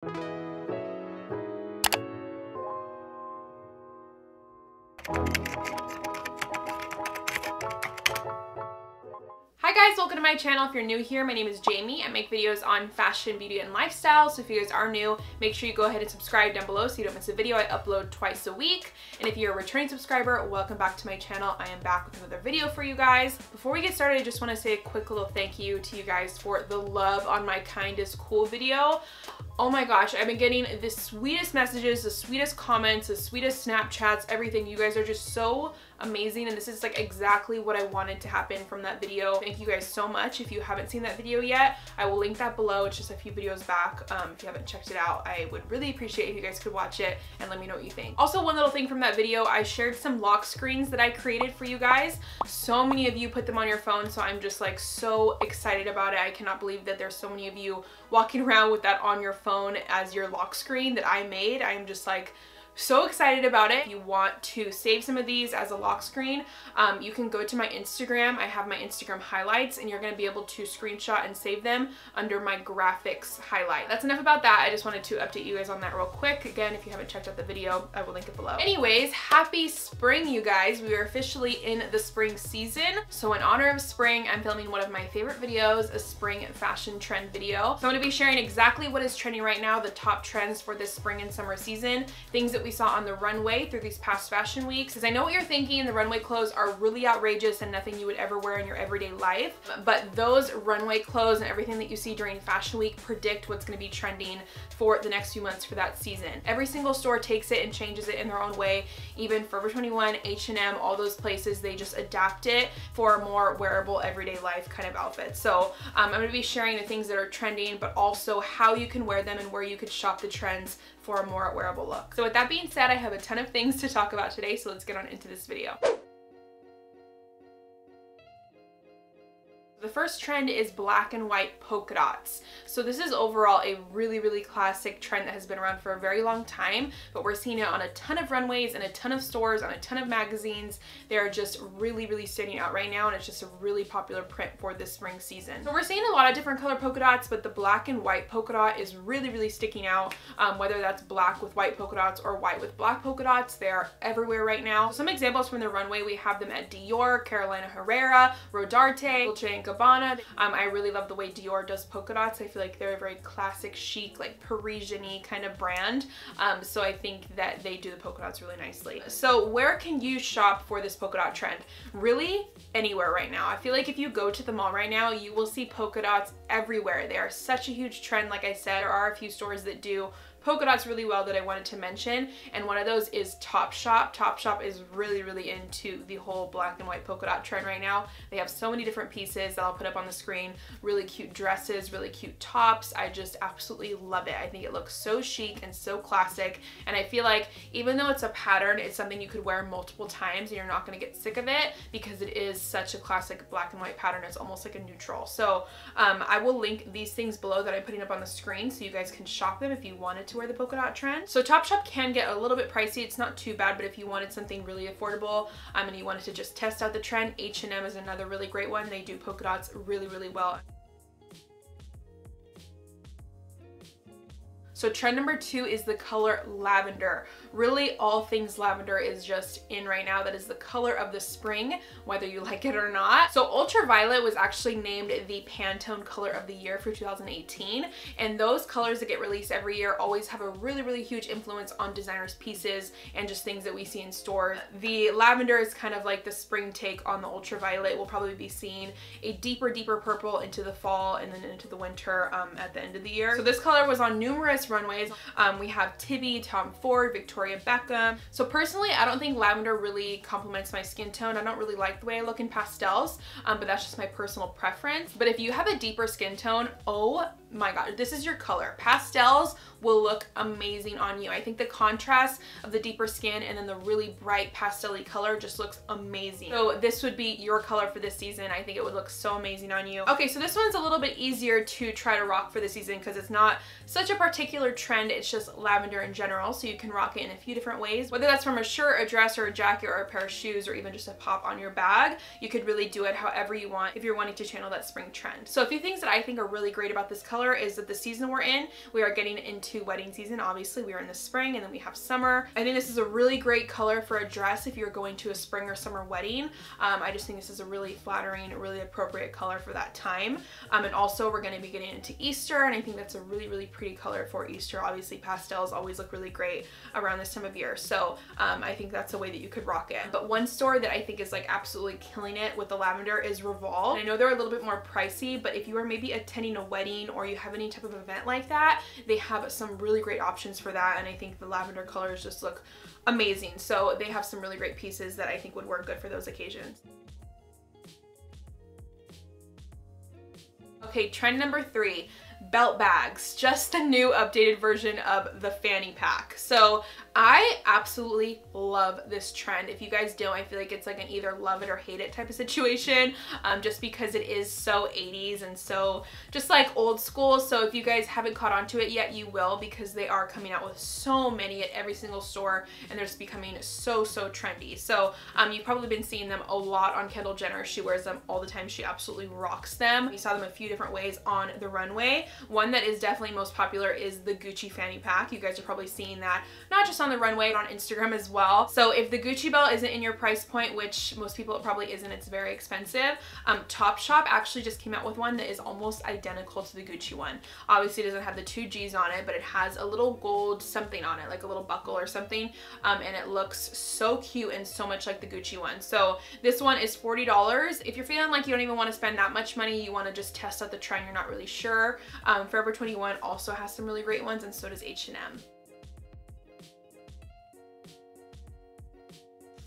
Hi guys, welcome to my channel. If you're new here, my name is Jamie. I make videos on fashion, beauty, and lifestyle. So if you guys are new, make sure you go ahead and subscribe down below so you don't miss a video. I upload twice a week. And if you're a returning subscriber, welcome back to my channel. I am back with another video for you guys. Before we get started, I just want to say a quick little thank you to you guys for the love on my Kind is Cool video. Oh my gosh, I've been getting the sweetest messages, the sweetest comments, the sweetest Snapchats, everything. You guys are just so amazing, and this is like exactly what I wanted to happen from that video. Thank you guys so much. If you haven't seen that video yet, I will link that below. It's just a few videos back. If you haven't checked it out, I would really appreciate if you guys could watch it and let me know what you think. Also, one little thing from that video, I shared some lock screens that I created for you guys. So many of you put them on your phone, so I'm just like so excited about it. I cannot believe that there's so many of you walking around with that on your phone as your lock screen that I made. I am just like so excited about it. If you want to save some of these as a lock screen, you can go to my Instagram. I have my Instagram highlights, and you're going to be able to screenshot and save them under my graphics highlight. That's enough about that. I just wanted to update you guys on that real quick. Again, if you haven't checked out the video, I will link it below. Anyways, happy spring, you guys. We are officially in the spring season. So in honor of spring, I'm filming one of my favorite videos, a spring fashion trend video. So I'm going to be sharing exactly what is trending right now, the top trends for this spring and summer season, things that we saw on the runway through these past fashion weeks. Because I know what you're thinking, the runway clothes are really outrageous and nothing you would ever wear in your everyday life, but those runway clothes and everything that you see during fashion week predict what's going to be trending for the next few months for that season. Every single store takes it and changes it in their own way. Even Forever 21, H&M, all those places, they just adapt it for a more wearable everyday life kind of outfit. So I'm going to be sharing the things that are trending, but also how you can wear them and where you could shop the trends for a more wearable look. So with that being said, I have a ton of things to talk about today, so let's get on into this video. The first trend is black and white polka dots. So this is overall a really classic trend that has been around for a very long time, but we're seeing it on a ton of runways and a ton of stores, on a ton of magazines. They are just really standing out right now, and it's just a really popular print for this spring season. So we're seeing a lot of different color polka dots, but the black and white polka dot is really sticking out, whether that's black with white polka dots or white with black polka dots. They are everywhere right now. So some examples from the runway, we have them at Dior, Carolina Herrera, Rodarte, Dolce & Gabbana. I really love the way Dior does polka dots. I feel like they're a very classic, chic, like Parisian-y kind of brand. So I think that they do the polka dots really nicely. So where can you shop for this polka dot trend? Really anywhere right now. I feel like if you go to the mall right now, you will see polka dots everywhere. They are such a huge trend. Like I said, there are a few stores that do polka dots really well that I wanted to mention, and one of those is TOPSHOP. TOPSHOP is really into the whole black and white polka dot trend right now. They have so many different pieces that I'll put up on the screen, really cute dresses, really cute tops. I just absolutely love it. I think it looks so chic and so classic, and I feel like even though it's a pattern, it's something you could wear multiple times and you're not going to get sick of it because it is such a classic black and white pattern. It's almost like a neutral. So I will link these things below that I'm putting up on the screen so you guys can shop them if you wanted to wear the polka dot trend. So TOPSHOP can get a little bit pricey. It's not too bad, but if you wanted something really affordable and you wanted to just test out the trend, H&M is another really great one. They do polka dots really well. So trend number 2 is the color lavender. Really all things lavender is just in right now. That is the color of the spring, whether you like it or not. So ultraviolet was actually named the Pantone color of the year for 2018. And those colors that get released every year always have a really huge influence on designers' pieces and just things that we see in stores. The lavender is kind of like the spring take on the ultraviolet. We'll probably be seeing a deeper purple into the fall and then into the winter at the end of the year. So this color was on numerous runways. We have Tibby, Tom Ford, Victoria Beckham. So personally, I don't think lavender really complements my skin tone. I don't really like the way I look in pastels, but that's just my personal preference. But if you have a deeper skin tone, oh my god, this is your color. Pastels will look amazing on you. I think the contrast of the deeper skin and then the really bright pastel-y color just looks amazing. So this would be your color for this season. I think it would look so amazing on you. Okay, so this one's a little bit easier to try to rock for the season because it's not such a particular trend. It's just lavender in general, so you can rock it in a few different ways. Whether that's from a shirt, a dress, or a jacket, or a pair of shoes, or even just a pop on your bag, you could really do it however you want if you're wanting to channel that spring trend. So a few things that I think are really great about this color is that the season we're in, we are getting into into wedding season. Obviously we are in the spring and then we have summer. I think this is a really great color for a dress if you're going to a spring or summer wedding. I just think this is a really flattering, really appropriate color for that time. And also we're going to be getting into Easter, and I think that's a really, really pretty color for Easter. Obviously pastels always look really great around this time of year. So I think that's a way that you could rock it. But one store that I think is like absolutely killing it with the lavender is REVOLVE. And I know they're a little bit more pricey, but if you are maybe attending a wedding or you have any type of event like that, they have some really great options for that. And I think the lavender colors just look amazing. So they have some really great pieces that I think would work good for those occasions. Okay, trend number 3, belt bags, just the new updated version of the fanny pack. So I absolutely love this trend. If you guys don't, I feel like it's like an either love it or hate it type of situation, just because it is so 80s and so just like old school. So if you guys haven't caught on to it yet, you will, because they are coming out with so many at every single store and they're just becoming so trendy. So you've probably been seeing them a lot on Kendall Jenner. She wears them all the time. She absolutely rocks them. We saw them a few different ways on the runway. One that is definitely most popular is the Gucci fanny pack. You guys are probably seeing that not just on the runway, but on Instagram as well. So if the Gucci belt isn't in your price point, which most people it probably isn't, it's very expensive, TOPSHOP actually just came out with one that is almost identical to the Gucci one. Obviously it doesn't have the 2 G's on it, but it has a little gold something on it, like a little buckle or something, and it looks so cute and so much like the Gucci one. So this one is $40. If you're feeling like you don't even want to spend that much money, you want to just test out the trend, you're not really sure, Forever 21 also has some really great ones, and so does H&M.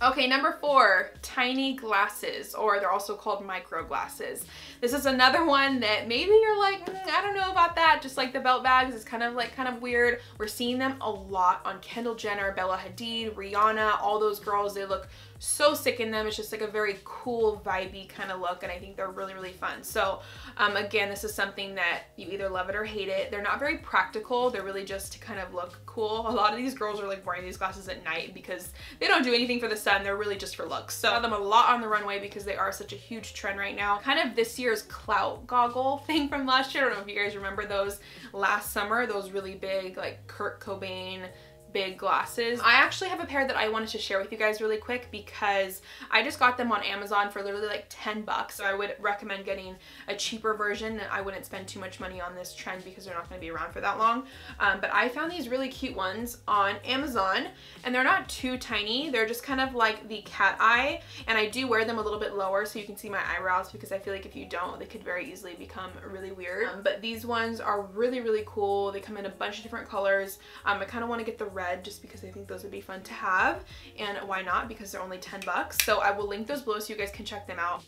Okay, number 4, tiny glasses, or they're also called micro glasses. This is another one that maybe you're like, I don't know about that. Just like the belt bags, it's kind of weird. We're seeing them a lot on Kendall Jenner, Bella Hadid, Rihanna, all those girls. They look so sick in them. It's just like a very cool, vibey kind of look, and I think they're really, really fun. So again, this is something that you either love it or hate it. They're not very practical. They're really just to kind of look cool. A lot of these girls are like wearing these glasses at night because they don't do anything for the sun. They're really just for looks. So I saw them a lot on the runway because they are such a huge trend right now. Kind of this year's clout goggle thing from last year. I don't know if you guys remember those last summer, those really big like Kurt Cobain big glasses. I actually have a pair that I wanted to share with you guys really quick because I just got them on Amazon for literally like 10 bucks. So I would recommend getting a cheaper version. I wouldn't spend too much money on this trend because they're not going to be around for that long. But I found these really cute ones on Amazon, and they're not too tiny. They're just kind of like the cat eye, and I do wear them a little bit lower so you can see my eyebrows, because I feel like if you don't, they could very easily become really weird. But these ones are really, really cool. They come in a bunch of different colors. I kind of want to get the red just because I think those would be fun to have, and why not, because they're only 10 bucks. So I will link those below so you guys can check them out.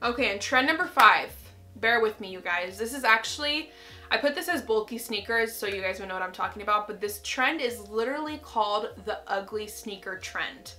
Okay, and trend number 5, bear with me you guys, this is actually, I put this as bulky sneakers so you guys would know what I'm talking about, but this trend is literally called the ugly sneaker trend.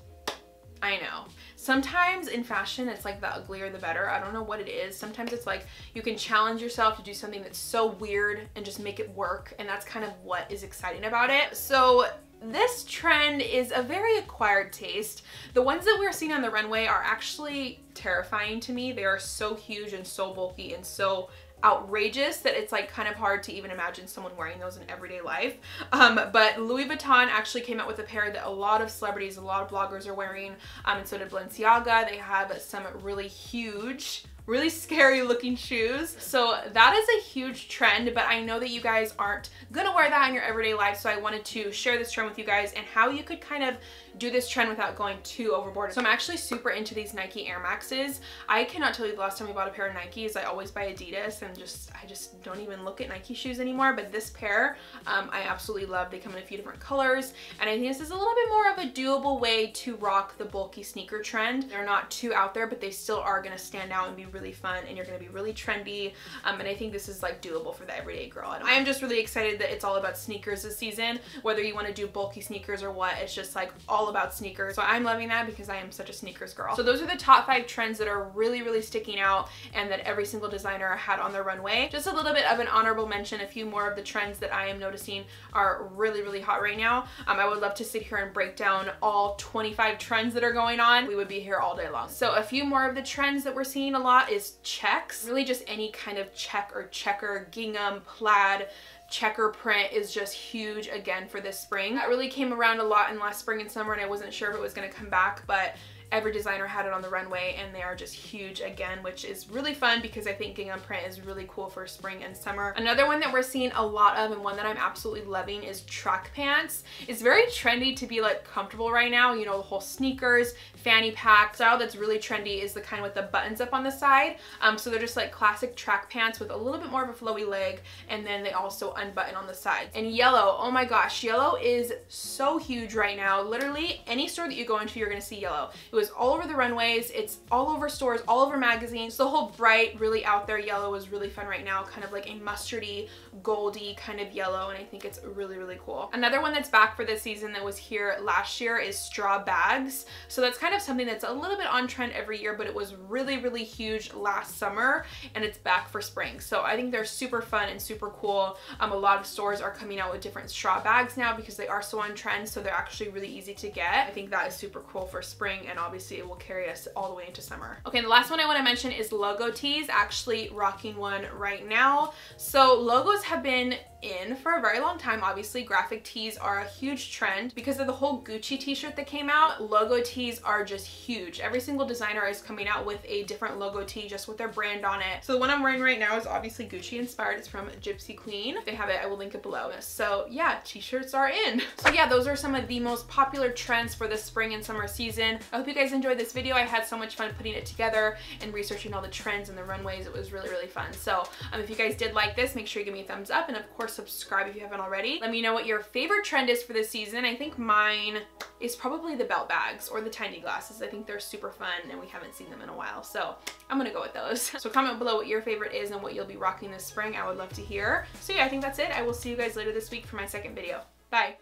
I know. Sometimes in fashion, it's like the uglier the better. I don't know what it is. Sometimes it's like you can challenge yourself to do something that's so weird and just make it work, and that's kind of what is exciting about it. So this trend is a very acquired taste. The ones that we're seeing on the runway are actually terrifying to me. They are so huge and so bulky and so outrageous that it's like kind of hard to even imagine someone wearing those in everyday life. But Louis Vuitton actually came out with a pair that a lot of celebrities, a lot of bloggers are wearing, and so did Balenciaga. They have some really huge, really scary looking shoes. So that is a huge trend, but I know that you guys aren't gonna wear that in your everyday life, so I wanted to share this trend with you guys and how you could kind of do this trend without going too overboard. So I'm actually super into these Nike Air Maxes. I cannot tell you the last time I bought a pair of Nikes. I always buy Adidas, and I just don't even look at Nike shoes anymore, but this pair I absolutely love. They come in a few different colors, and I think this is a little bit more of a doable way to rock the bulky sneaker trend. They're not too out there, but they still are gonna stand out and be really fun, and you're gonna be really trendy, and I think this is like doable for the everyday girl. And I am just really excited that it's all about sneakers this season. Whether you want to do bulky sneakers or what, it's just like all all about sneakers. So I'm loving that because I am such a sneakers girl. So those are the top 5 trends that are really, really sticking out and that every single designer had on their runway. Just a little bit of an honorable mention, a few more of the trends that I am noticing are really, really hot right now. I would love to sit here and break down all 25 trends that are going on. We would be here all day long. So a few more of the trends that we're seeing a lot is checks. Really just any kind of check or checker, gingham, plaid, checker print is just huge again for this spring. That really came around a lot in last spring and summer, and I wasn't sure if it was going to come back, but every designer had it on the runway and they are just huge again, which is really fun because I think gingham print is really cool for spring and summer. Another one that we're seeing a lot of and one that I'm absolutely loving is track pants. It's very trendy to be like comfortable right now, you know, the whole sneakers, fanny pack style that's really trendy is the kind with the buttons up on the side. So they're just like classic track pants with a little bit more of a flowy leg, and then they also unbutton on the sides. And yellow, oh my gosh, yellow is so huge right now. Literally any store that you go into, you're gonna see yellow. It was all over the runways, it's all over stores, all over magazines. So the whole bright, really out there yellow is really fun right now, kind of like a mustardy, goldy kind of yellow, and I think it's really, really cool. Another one that's back for this season that was here last year is straw bags. So that's kind of something that's a little bit on trend every year, but it was really, really huge last summer, and it's back for spring. So I think they're super fun and super cool. A lot of stores are coming out with different straw bags now because they are so on trend, so they're actually really easy to get. I think that is super cool for spring, and obviously it will carry us all the way into summer. Okay, and the last one I want to mention is logo tees. Actually rocking one right now. So logos have been in for a very long time. Obviously graphic tees are a huge trend because of the whole Gucci t-shirt that came out. Logo tees are just huge. Every single designer is coming out with a different logo tee just with their brand on it. So the one I'm wearing right now is obviously Gucci inspired. It's from Gypsy Queen. If they have it, I will link it below. So yeah, t-shirts are in. So yeah, those are some of the most popular trends for the spring and summer season. I hope you guys enjoyed this video. I had so much fun putting it together and researching all the trends and the runways. It was really, really fun. So if you guys did like this, make sure you give me a thumbs up, and of course subscribe if you haven't already. Let me know what your favorite trend is for this season. I think mine is probably the belt bags or the tiny glasses. I think they're super fun and we haven't seen them in a while, so I'm gonna go with those. So comment below what your favorite is and what you'll be rocking this spring. I would love to hear. So yeah, I think that's it. I will see you guys later this week for my second video. Bye.